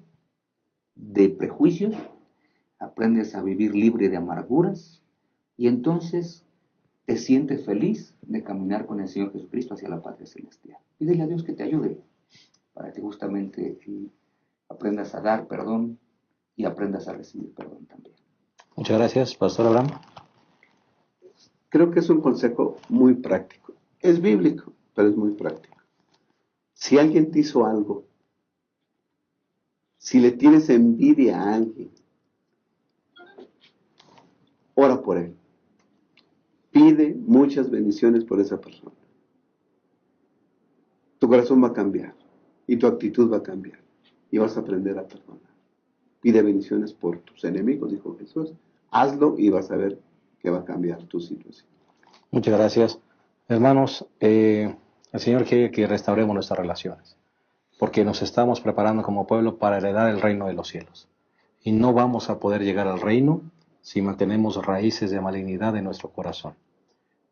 de prejuicios, aprendes a vivir libre de amarguras, y entonces te sientes feliz de caminar con el Señor Jesucristo hacia la patria celestial. Pídele a Dios que te ayude para que justamente aprendas a dar perdón y aprendas a recibir perdón también. Muchas gracias, Pastor Abraham. Creo que es un consejo muy práctico. Es bíblico, pero es muy práctico. Si alguien te hizo algo, si le tienes envidia a alguien, ora por él. Pide muchas bendiciones por esa persona. Tu corazón va a cambiar y tu actitud va a cambiar y vas a aprender a perdonar. Pide bendiciones por tus enemigos, dijo Jesús. Hazlo y vas a ver que va a cambiar tu situación. Muchas gracias. Hermanos, el Señor quiere que restauremos nuestras relaciones, porque nos estamos preparando como pueblo para heredar el reino de los cielos. Y no vamos a poder llegar al reino si mantenemos raíces de malignidad en nuestro corazón.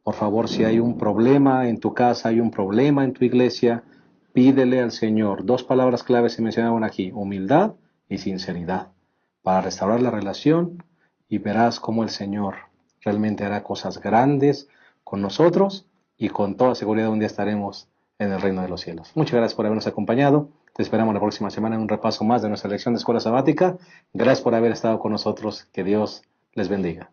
Por favor, si hay un problema en tu casa, hay un problema en tu iglesia, pídele al Señor. 2 palabras claves se mencionaban aquí: humildad y sinceridad, para restaurar la relación, y verás cómo el Señor realmente hará cosas grandes con nosotros, y con toda seguridad un día estaremos en el reino de los cielos. Muchas gracias por habernos acompañado. Te esperamos la próxima semana en un repaso más de nuestra lección de escuela sabática. Gracias por haber estado con nosotros. Que Dios les bendiga.